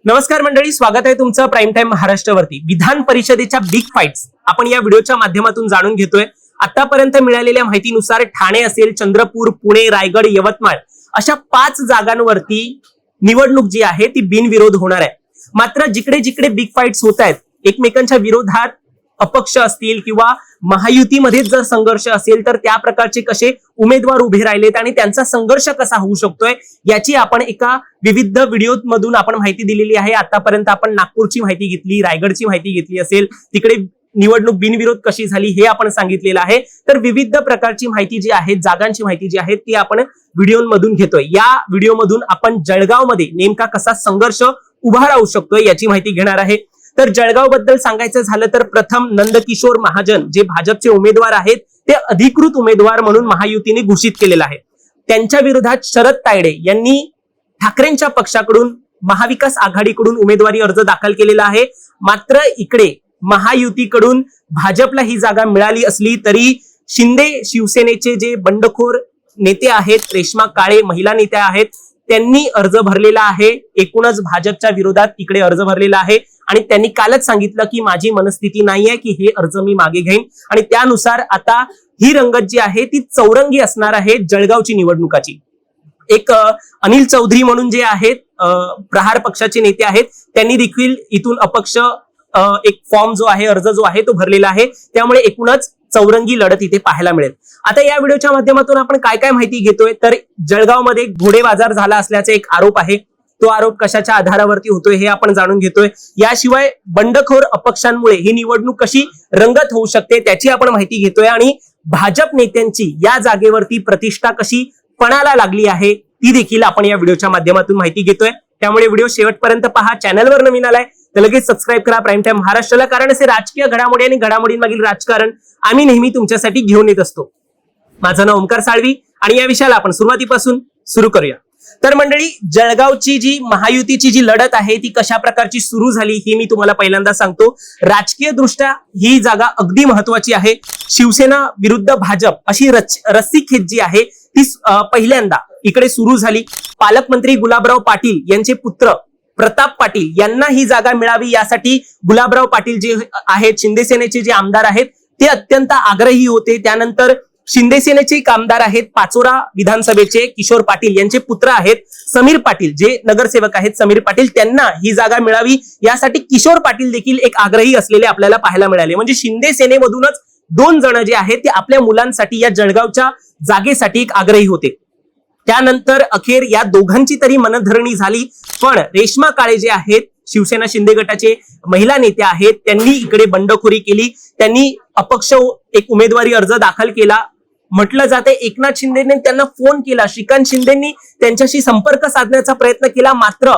नमस्कार मंडळी, स्वागत आहे तुमचं प्राईम टाइम महाराष्ट्रावरती। विधान परिषदेच्या बिग फाईट्स आपण या व्हिडिओच्या माध्यमातून जाणून घेतोय। आतापर्यंत मिळालेल्या माहितीनुसार ठाणे असेल, चंद्रपूर, पुणे, रायगड, यवतमाळ अशा 5 जागांवरती निवडणूक जी आहे ती बिनविरोध होणार आहे। मात्र जिकडे जिकडे बिग फाईट्स होत आहेत, एकमेकांच्या विरोधात अपक्ष असतील किंवा महायुतीमध्ये जर संघर्ष असेल तर त्या प्रकारचे कसे उमेदवार उभे राहिलेत आणि त्यांचा संघर्ष कसा होऊ शकतोय याची आपण एका विविध व्हिडिओमधून आपण माहिती दिलेली आहे। आतापर्यंत आपण नागपूरची माहिती घेतली, रायगडची माहिती घेतली असेल, तिकडे निवडणूक बिनविरोध कशी झाली हे आपण सांगितलेलं आहे। तर विविध प्रकारची माहिती जी आहे, जागांची माहिती जी आहे ती आपण व्हिडिओमधून घेतोय। या व्हिडिओमधून आपण जळगावमध्ये नेमका कसा संघर्ष उभा राहू शकतोय याची माहिती घेणार आहे। तर जळगाव बद्दल सांगायचं झालं तर प्रथम नंदकिशोर महाजन जे भाजपचे उमेदवार आहेत ते अधिकृत उमेदवार म्हणून महायुतीने घोषित केलेला आहे। त्यांच्या विरोधात शरद तायडे यांनी ठाकरेंच्या पक्षाकडून महाविकास आघाडीकडून उमेदवारी अर्ज दाखल केलेला आहे। मात्र इकडे महायुतीकडून भाजपला ही जागा मिळाली असली तरी शिंदे शिवसेनेचे जे बंडखोर नेते आहेत, रेश्मा काळे महिला नेत्या आहेत, त्यांनी अर्ज भरलेला आहे। एकूणच भाजपच्या विरोधात इकडे अर्ज भरलेला आहे आणि त्यांनी कालच सांगितलं की माझी मनस्थिती नाहीये की हे अर्ज मी मागे घेईन आणि त्यानुसार आता ही रंगत जी आहे ती चौरंगी असणार आहे जळगावची निवडणुकाची। एक अनिल चौधरी म्हणून जे आहेत प्रहार पक्षाचे नेते आहेत, त्यांनी देखील इथून अपक्ष एक फॉर्म जो आहे, अर्ज जो आहे तो भरलेला आहे। त्यामुळे एकूणच चौरंगी लढत इथे पाहायला मिळेल। आता या व्हिडिओच्या माध्यमातून आपण काय काय माहिती घेतोय तर जळगावमध्ये घोडे बाजार झाला असल्याचा एक आरोप आहे। तो आरोप कशाच्या आधारावरती होतोय हे आपण जाणून घेतोय। याशिवाय बंडखोर अपक्षांमुळे ही निवडणूक कशी रंगत होऊ शकते त्याची आपण माहिती घेतोय आणि भाजप नेत्यांची या जागेवरती प्रतिष्ठा कशी पणाला लागली आहे ती देखील आपण या व्हिडिओच्या माध्यमातून माहिती घेतोय। त्यामुळे व्हिडिओ शेवटपर्यंत पहा। चॅनलवर नवीन आलाय तर लगेच सबस्क्राईब करा प्राईम टाइम महाराष्ट्राला, कारण असे राजकीय घडामोडी आणि घडामोडींमागील राजकारण आम्ही नेहमी तुमच्यासाठी घेऊन येत असतो। माझं नाव ओमकार साळवी आणि या विषयाला आपण सुरुवातीपासून सुरू करूया। तर मंडळी, जळगावची जी महायुतीची जी लढत आहे ती कशा प्रकारची सुरू झाली हे मी तुम्हाला पहिल्यांदा सांगतो। राजकीय दृष्ट्या ही जागा अगदी महत्वाची आहे। शिवसेना विरुद्ध भाजप अशी रस्सीखेच जी आहे ती पहिल्यांदा इकडे सुरू झाली। पालकमंत्री गुलाबराव पाटील यांचे पुत्र प्रताप पाटील यांना ही जागा मिळावी यासाठी गुलाबराव पाटील जे आहेत, शिंदे सेनेचे जे आमदार आहेत ते अत्यंत आग्रही होते। त्यानंतर शिंदे सेनेचे आमदार आहेत पाचोरा विधानसभेचे किशोर पाटील यांचे पुत्र आहेत समीर पाटील जे नगरसेवक आहेत, समीर पाटील, त्यांना ही जागा मिळावी यासाठी किशोर पाटील देखील एक आग्रही असलेले आपल्याला पाहायला मिळाले। म्हणजे शिंदे सेनेमधूनच 2 जण जे आहेत ते आपल्या मुलांसाठी या जळगावच्या जागेसाठी एक आग्रही होते। त्यानंतर अखेर या दोघांची तरी मनधरणी झाली, पण रेश्मा काळे जे आहेत शिवसेना शिंदे गटाचे महिला नेत्या आहेत त्यांनी इकडे बंडखोरी केली। त्यांनी अपक्ष एक उमेदवारी अर्ज दाखल केला। म्हटलं जाते एकनाथ शिंदेने त्यांना फोन केला, श्रीकांत शिंदेंनी त्यांच्याशी संपर्क साधण्याचा प्रयत्न केला, मात्र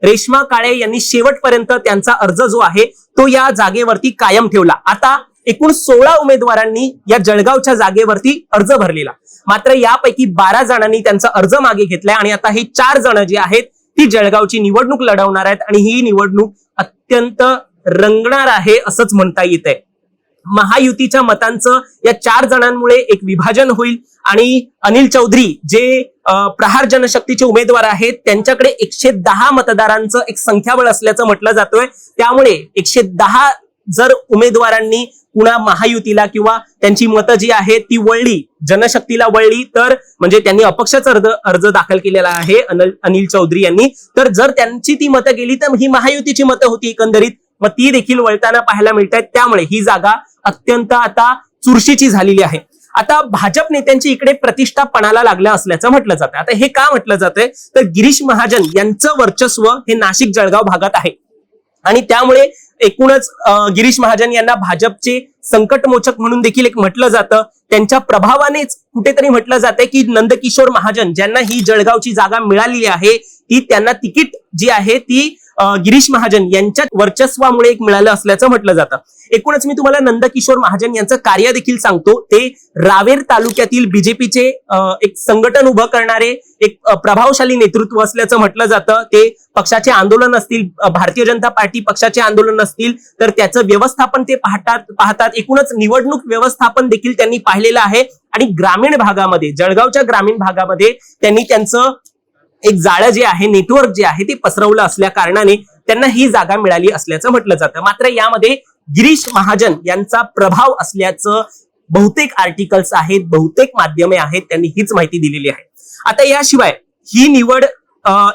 रेश्मा काळे यांनी शेवटपर्यंत त्यांचा अर्ज जो आहे तो या जागेवरती कायम ठेवला। आता एकूण 16 उमेदवारांनी या जळगावच्या जागेवरती अर्ज भरलेला, मात्र यापैकी 12 जणांनी त्यांचा अर्ज मागे घेतलाय आणि आता हे 4 जण जे आहेत ती जळगावची निवडणूक लढवणार आहेत आणि ही निवडणूक अत्यंत रंगणार आहे असंच म्हणता येतंय। महायुतीच्या मतांचं या 4 जणांमुळे एक विभाजन होईल आणि अनिल चौधरी जे प्रहार जनशक्तीचे उमेदवार आहेत त्यांच्याकडे 110 मतदारांचं एक संख्याबळ असल्याचं म्हटलं जातोय। त्यामुळे 110 जर उमेदवारांनी पुन्हा महायुतीला किंवा त्यांची मतं जी आहेत ती वळली, जनशक्तीला वळली, तर म्हणजे त्यांनी अपक्षाचा अर्ज दाखल केलेला आहे अनिल चौधरी यांनी, तर जर त्यांची ती मतं गेली तर ही महायुतीची मतं होती एकंदरीत, मग ती देखील वळताना पाहायला मिळत आहेत। त्यामुळे ही जागा अत्यंत आता चुरशीची झालेली आहे। आता भाजप नेत्यांची इकडे प्रतिष्ठा पणाला लागल्या असल्याचं म्हटलं जातं। आता हे का म्हटलं जातंय तर गिरीश महाजन यांचं वर्चस्व हे नाशिक जळगाव भागात आहे आणि त्यामुळे एकूणच गिरीश महाजन यांना भाजपचे संकटमोचक म्हणून देखील एक म्हटलं जातं। त्यांच्या प्रभावानेच कुठेतरी म्हटलं जातंय की नंदकिशोर महाजन ज्यांना ही जळगावची जागा मिळालेली आहे ती त्यांना तिकीट जी आहे ती गिरीश महाजन यांच्या वर्चस्वामुळे एक मिळालं असल्याचं म्हटलं जातं। एकूणच मी तुम्हाला नंदकिशोर महाजन यांचं कार्य देखील सांगतो। ते रावेर तालुक्यातील बीजेपीचे एक संघटन उभं करणारे एक प्रभावशाली नेतृत्व असल्याचं म्हटलं जातं। ते पक्षाचे आंदोलन असतील, भारतीय जनता पार्टी पक्षाचे आंदोलन असतील तर त्याचं व्यवस्थापन ते पाहतात। एकूणच निवडणूक व्यवस्थापन देखील त्यांनी पाहिलेलं आहे आणि ग्रामीण भागामध्ये, जळगावच्या ग्रामीण भागामध्ये त्यांनी त्यांचं एक जाळं जे आहे, नेटवर्क जे आहे ते पसरवलं असल्या कारणाने त्यांना ही जागा मिळाली असल्याचं म्हटलं जातं. मात्र यामध्ये गिरीश महाजन यांचा प्रभाव असल्याचं बहुतेक आर्टिकल्स आहेत, बहुतेक माध्यमे आहेत, त्यांनी हीच माहिती दिलेली आहे. आता याशिवाय ही निवड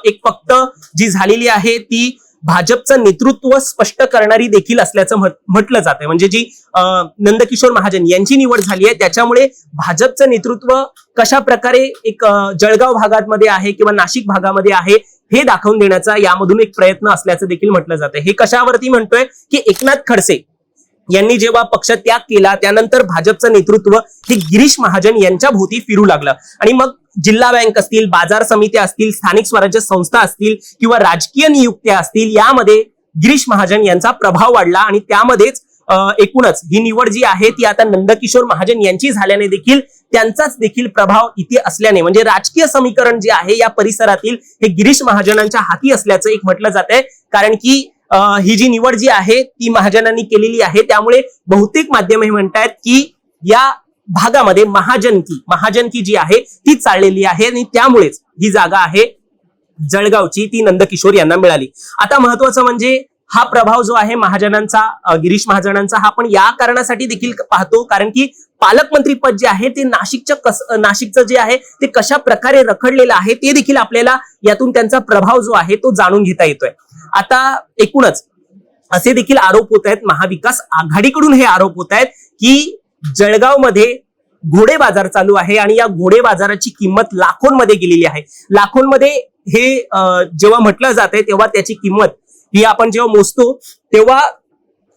एक फक्त जी झालेली आहे ती भाजपचं नेतृत्व स्पष्ट करणारी देखील असल्याचं म्हटलं जातंय. म्हणजे जी नंदकिशोर महाजन यांची निवड झाली आहे त्याच्यामुळे भाजपचं नेतृत्व कशा प्रकारे एक जळगाव भागामध्ये आहे किंवा नाशिक भागामध्ये आहे हे दाखवून देण्याचा यामधून एक प्रयत्न असल्याचं देखील म्हटलं जातंय. हे कशावरती म्हणतोय की एकनाथ खडसे यांनी जेव्हा पक्ष त्याग केला त्यानंतर भाजपचं नेतृत्व हे गिरीश महाजन यांच्या भोवती फिरू लागलं आणि मग जिल्हा बँक असतील, बाजार समित्या असतील, स्थानिक स्वराज्य संस्था असतील किंवा राजकीय नियुक्त्या असतील, यामध्ये गिरीश महाजन यांचा प्रभाव वाढला आणि त्यामध्येच एकूणच ही निवड जी आहे ती आता नंदकिशोर महाजन यांची झाल्याने देखील त्यांचाच देखील प्रभाव इथे असल्याने म्हणजे राजकीय समीकरण जे आहे या परिसरातील हे गिरीश महाजनांच्या हाती असल्याचं एक म्हटलं जात आहे. कारण की ही जी निवड जी आहे ती महाजनांनी केलेली आहे त्यामुळे बहुतेक माध्यमे म्हणतात की या भागामध्ये महाजनकी जी आहे ती चाललेली आहे आणि त्यामुळेच ही जागा आहे जळगावची ती नंदकिशोर यांना मिळाली. आता महत्वाचं म्हणजे हा प्रभाव जो आहे महाजनांचा, गिरीश महाजनांचा, हा आपण या कारणासाठी देखील पाहतो कारण की पालकमंत्री पद जे आहे ते नाशिकचं जे आहे ते कशा प्रकारे रखडलेलं आहे ते देखील आपल्याला यातून त्यांचा प्रभाव जो आहे तो जाणून घेता येतोय. आता एकूणच असे देखील आरोप होत आहेत, महाविकास आघाडीकडून हे आरोप होत आहेत की जळगावमध्ये घोडे बाजार चालू आहे आणि या घोडे बाजाराची किंमत लाखोंमध्ये गेलेली आहे. लाखोंमध्ये हे जेव्हा म्हटलं जाते तेव्हा त्याची किंमत ही आपण जेव्हा मोजतो तेव्हा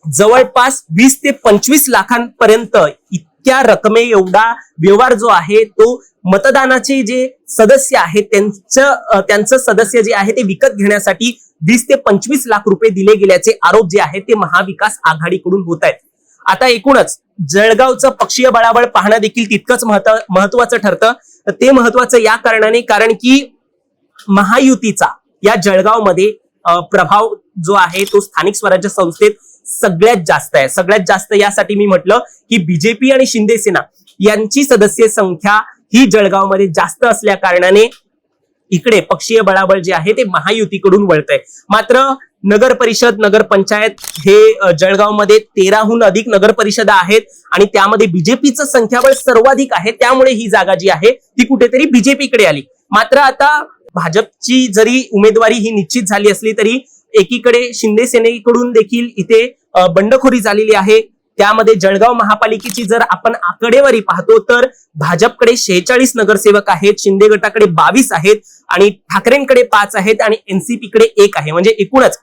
जवळपास 20 ते 25 लाखांपर्यंत इतक्या रकमे एवढा व्यवहार जो आहे तो मतदानाचे जे सदस्य आहेत त्यांचं सदस्य जे आहे ते विकत घेण्यासाठी 20 ते 25 लाख रुपये दिले गेल्याचे आरोप जे आहेत ते महाविकास आघाडीकडून होत आहेत. आता एकूणच जळगावचं पक्षीय बळाबळ पाहणं देखील तितकंच महत्वाचं ठरतं. ते महत्वाचं या कारणाने कारण की महायुतीचा या जळगावमध्ये प्रभाव जो आहे तो स्थानिक स्वराज्य संस्थेत सगळ्यात जास्त आहे. सगळ्यात जास्त यासाठी मी म्हटलं की बीजेपी आणि शिंदे सेना यांची सदस्य संख्या ही जळगावमध्ये जास्त असल्या कारणाने इकडे पक्षीय बळाबळ जे आहे ते महायुतीकडून वळतंय. मात्र नगर परिषद, नगर पंचायत हे जळगावमध्ये 13हून अधिक नगर परिषदा आहेत आणि त्यामध्ये बीजेपीचं संख्याबळ सर्वाधिक आहे त्यामुळे ही जागा जी आहे ती कुठेतरी बीजेपीकडे आली. मात्र आता भाजपची जरी उमेदवारी ही निश्चित झाली असली तरी एकीकडे शिंदे सेनेकडून देखील इथे बंडखोरी झालेली आहे. त्यामध्ये जळगाव महापालिकेची जर आपण आकडेवारी पाहतो तर भाजपकडे 46 नगरसेवक आहेत, शिंदे गटाकडे 22 आहेत आणि ठाकरेंकडे 5 आहेत आणि एनसीपीकडे 1 आहे. म्हणजे एकूणच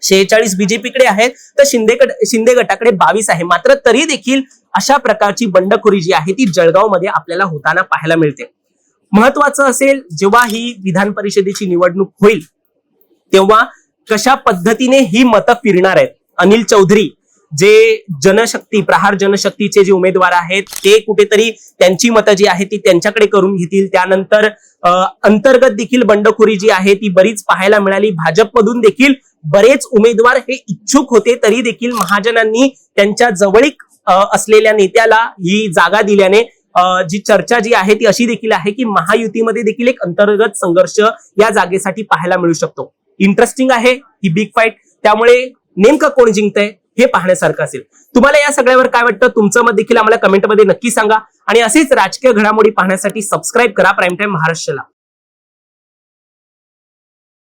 46 बीजेपीकडे आहेत तर शिंदे गटाकडे 22 आहे. मात्र तरी देखील अशा प्रकारची बंडखोरी जी आहे ती जळगावमध्ये आपल्याला होताना पाहायला मिळते. महत्वाचं असेल जेव्हा ही विधान परिषदेची निवडणूक होईल तेव्हा कशा पद्धतीने ही मतं फिरणार आहेत. अनिल चौधरी जे प्रहार जनशक्तीचे जे उमेदवार आहेत ते कुठेतरी त्यांची मतं जी आहे ती त्यांच्याकडे करून घेतील. त्यानंतर अंतर्गत देखील बंडखोरी जी आहे ती बरीच पाहायला मिळाली. भाजपमधून देखील बरेच उमेदवार हे इच्छुक होते तरी देखील महाजनांनी त्यांच्या जवळीक असलेल्या नेत्याला ही जागा दिल्याने जी चर्चा जी आहे ती अशी देखील आहे की महायुतीमध्ये देखील एक अंतर्गत संघर्ष या जागेसाठी पाहायला मिळू शकतो. इंटरेस्टिंग आहे ही बिग फाईट, त्यामुळे नेमकं कोण जिंकतंय हे पाहण्यासारखं असेल. तुम्हाला या सगळ्यावर काय वाटतं तुमचं मत देखील आम्हाला कमेंटमध्ये नक्की सांगा आणि असेच राजकीय घडामोडी पाहण्यासाठी सबस्क्राईब करा प्राईम टाइम महाराष्ट्राला.